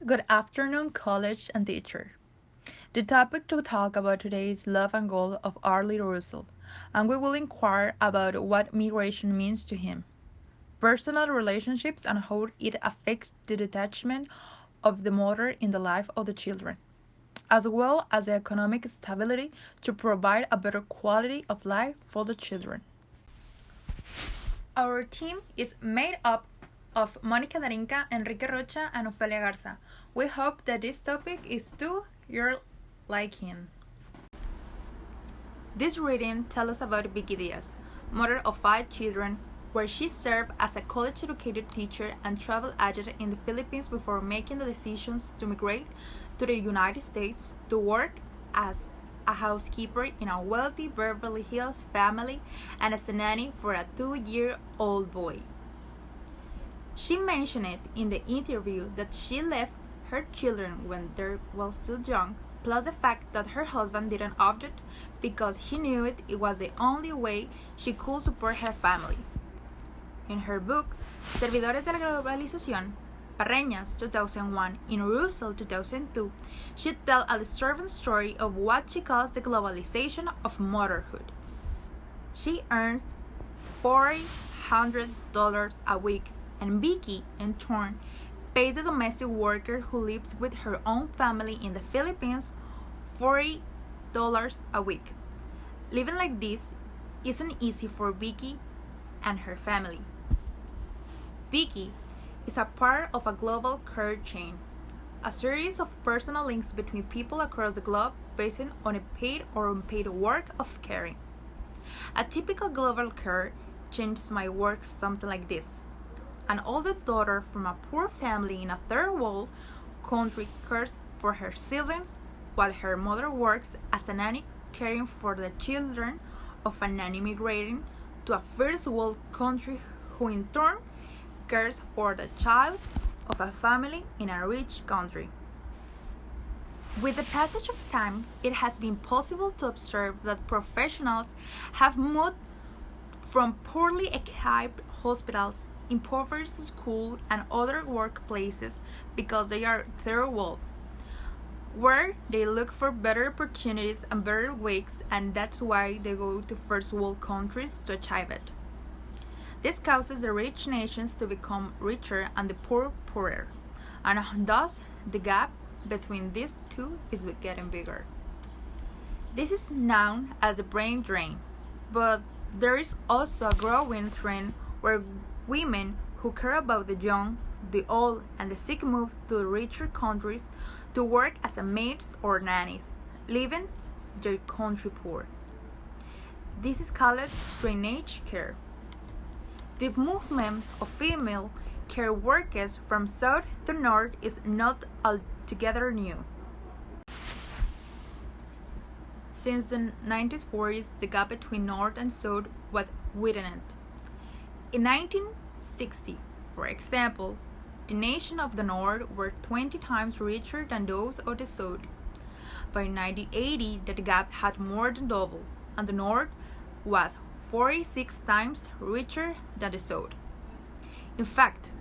Good afternoon, college and teacher. The topic to talk about today is Love and Goal of Arlie Russell, and we will inquire about what migration means to him, personal relationships, and how it affects the detachment of the mother in the life of the children, as well as the economic stability to provide a better quality of life for the children. Our team is made up of Monica Darinka, Enrique Rocha, and Ofelia Garza. We hope that this topic is to your liking. This reading tells us about Vicky Diaz, mother of 5 children, where she served as a college-educated teacher and travel agent in the Philippines before making the decisions to migrate to the United States to work as a housekeeper in a wealthy Beverly Hills family and as a nanny for a 2-year-old boy. She mentioned it in the interview that she left her children when they were still young, plus the fact that her husband didn't object because he knew it was the only way she could support her family. In her book, Servidores de la Globalización, Parreñas 2001, in Russell 2002, she tells a disturbing story of what she calls the globalization of motherhood. She earns $400 a week, and Vicky, in turn, pays the domestic worker who lives with her own family in the Philippines $40 a week. Living like this isn't easy for Vicky and her family. Vicky is a part of a global care chain, a series of personal links between people across the globe based on a paid or unpaid work of caring. A typical global care chain might work something like this. An older daughter from a poor family in a third world country cares for her siblings while her mother works as a nanny caring for the children of a nanny migrating to a first world country who in turn cares for the child of a family in a rich country. With the passage of time, it has been possible to observe that professionals have moved from poorly equipped hospitals, impoverished schools, and other workplaces because they are third world, where they look for better opportunities and better wages, and that's why they go to first world countries to achieve it. This causes the rich nations to become richer and the poor poorer, and thus the gap between these two is getting bigger. This is known as the brain drain, but there is also a growing trend where women who care about the young, the old, and the sick move to richer countries to work as maids or nannies, leaving their country poor. This is called drainage care. The movement of female care workers from south to north is not altogether new. Since the 1940s, the gap between north and south was widened. In 1960, for example, the nations of the north were 20 times richer than those of the south. By 1980, the gap had more than doubled, and the north was 46 times richer than the south. In fact,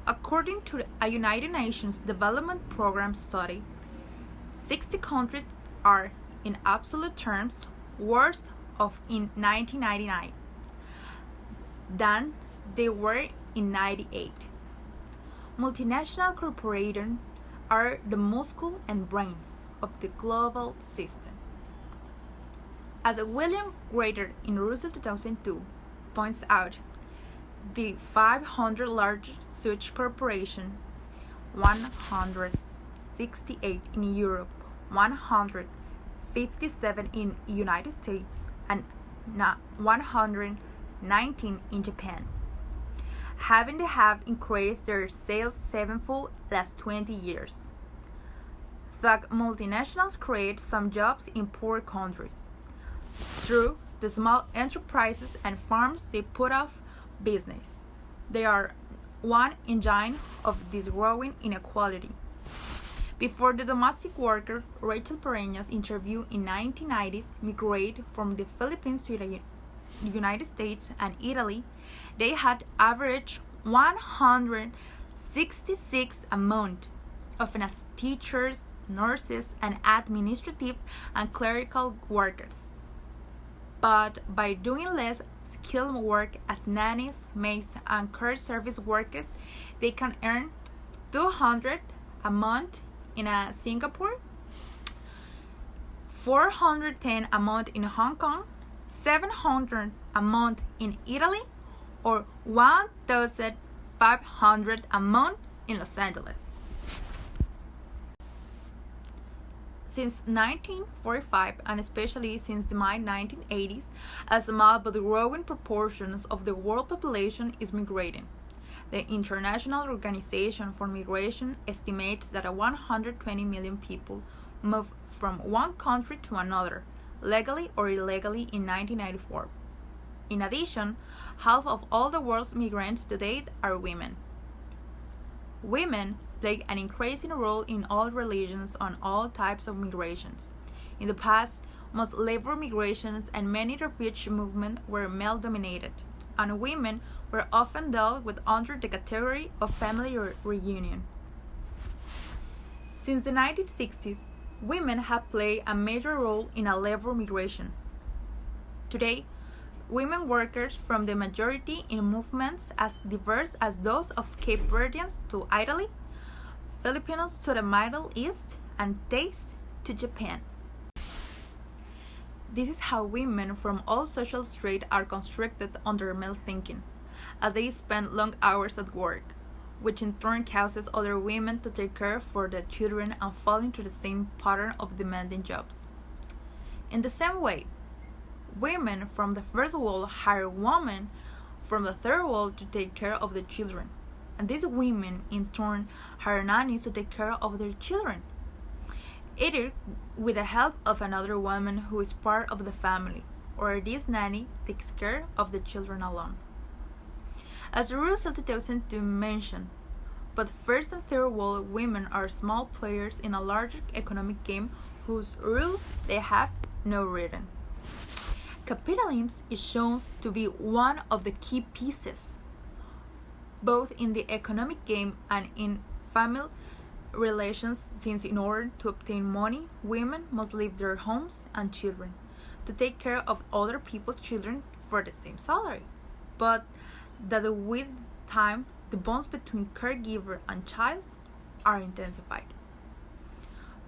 according to a United Nations Development Program study, 60 countries are, in absolute terms, worse off in 1999 than they were in 98. Multinational corporations are the muscle and brains of the global system. As William Grader in Russell 2002 points out, the 500 largest such corporations, 168 in Europe, 157 in the United States, and 119 in Japan, having increased their sales sevenfold last 20 years. The multinationals create some jobs in poor countries through the small enterprises and farms they put off business. They are one engine of this growing inequality. Before the domestic worker Rachel Pereña's interview in 1990s migrated from the Philippines to the United States and Italy, they had averaged 166 a month, often as teachers, nurses, and administrative and clerical workers. But by doing less skilled work as nannies, maids, and care service workers, they can earn 200 a month in Singapore, 410 a month in Hong Kong, 700 a month in Italy, or 1,500 a month in Los Angeles. Since 1945, and especially since the mid-1980s, a small but growing proportion of the world population is migrating. The International Organization for Migration estimates that 120 million people moved from one country to another, legally or illegally, in 1994. In addition, half of all the world's migrants to date are women. Women play an increasing role in all religions on all types of migrations. In the past, most labor migrations and many refugee movements were male-dominated, and women were often dealt with under the category of family reunion. Since the 1960s, women have played a major role in a labor migration. Today, women workers from the majority in movements as diverse as those of Cape Verdeans to Italy, Filipinos to the Middle East, and Thais to Japan. This is how women from all social strata are constructed under male thinking, as they spend long hours at work, which in turn causes other women to take care for their children and fall into the same pattern of demanding jobs. In the same way, women from the first world hire women from the third world to take care of their children, and these women in turn hire nannies to take care of their children, either with the help of another woman who is part of the family, or this nanny takes care of the children alone. As Russell 2002 mentioned, but first and third world women are small players in a larger economic game whose rules they have no written. Capitalism is shown to be one of the key pieces, both in the economic game and in family relations, since in order to obtain money, women must leave their homes and children to take care of other people's children for the same salary, but that with time the bonds between caregiver and child are intensified.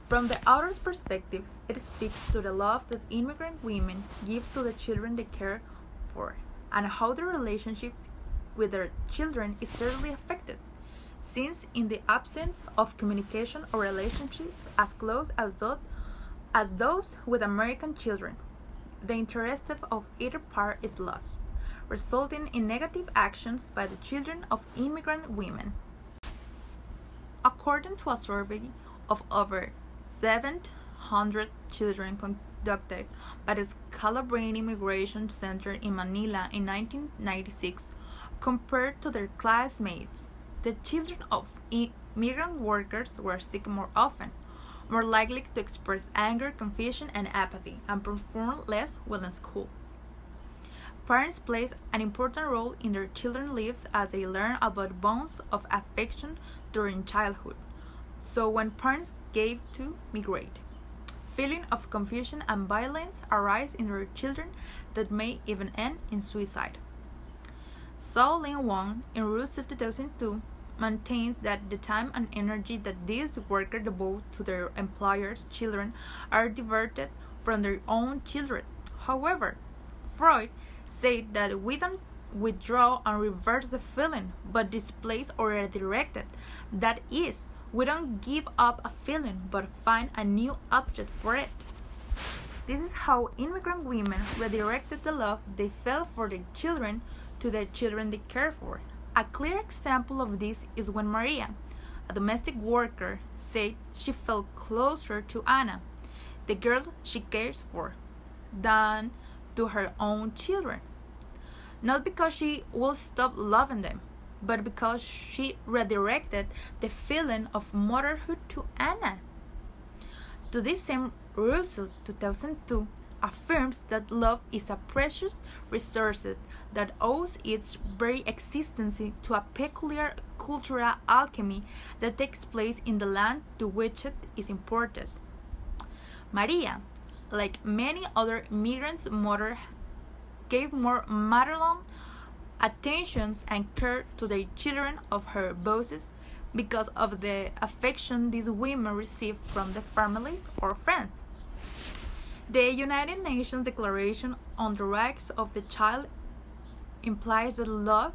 From the author's perspective, it speaks to the love that immigrant women give to the children they care for, and how their relationships with their children is certainly affected, since in the absence of communication or relationship as close as those with American children, the interest of either part is lost, resulting in negative actions by the children of immigrant women. According to a survey of over 700 children conducted by the Scalabrine Immigration Center in Manila in 1996, compared to their classmates, the children of immigrant workers were sick more often, more likely to express anger, confusion, and apathy, and perform less well in school. Parents play an important role in their children's lives as they learn about bonds of affection during childhood. So when parents gave to migrate, feeling of confusion and violence arise in their children that may even end in suicide. So Lin Wang in Russell 2002 maintains that the time and energy that these workers devote to their employers' children are diverted from their own children. However, Freud said that we don't withdraw and reverse the feeling, but displace or redirect it. That is, we don't give up a feeling, but find a new object for it. This is how immigrant women redirected the love they felt for their children to the children they care for. A clear example of this is when Maria, a domestic worker, said she felt closer to Anna, the girl she cares for, than to her own children. Not because she will stop loving them, but because she redirected the feeling of motherhood to Anna. To this same Russell 2002 affirms that love is a precious resource that owes its very existence to a peculiar cultural alchemy that takes place in the land to which it is imported. Maria, like many other immigrants' mother, gave more maternal attentions and care to their children of her bosses because of the affection these women received from their families or friends. The United Nations Declaration on the Rights of the Child implies that love,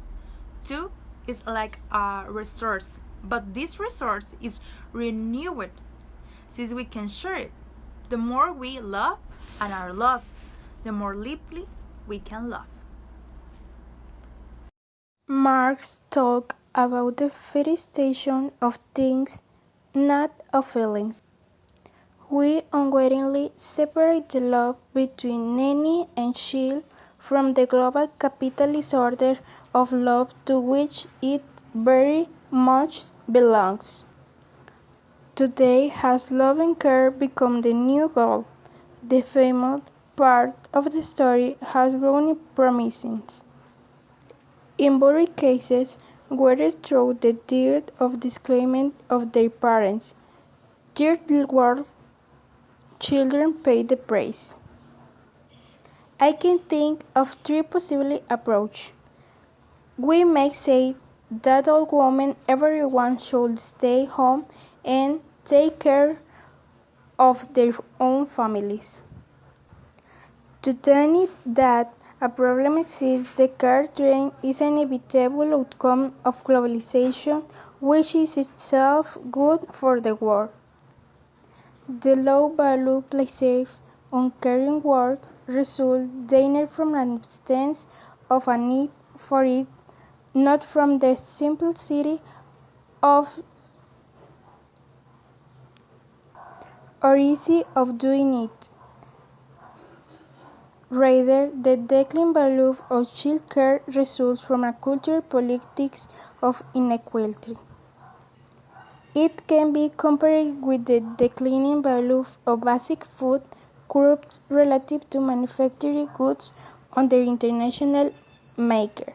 too, is like a resource, but this resource is renewed since we can share it. The more we love and are loved, the more deeply we can love. Marx talked about the fetishization of things, not of feelings. We unwittingly separate the love between nanny and child from the global capitalist order of love to which it very much belongs. Today has love and care become the new goal? The female part of the story has grown promising. In both cases, whether through the deed of disclaimment of their parents, third world children pay the price. I can think of three possible approaches. We may say that all women everyone should stay home and take care of their own families. To deny that a problem exists, the care drain is an inevitable outcome of globalization, which is itself good for the world. The low value placed on caring work results either from an absence of a need for it, not from the simplicity of or ease of doing it. Rather, the declining value of child care results from a cultural politics of inequality. It can be compared with the declining value of basic food groups relative to manufactured goods on their international maker.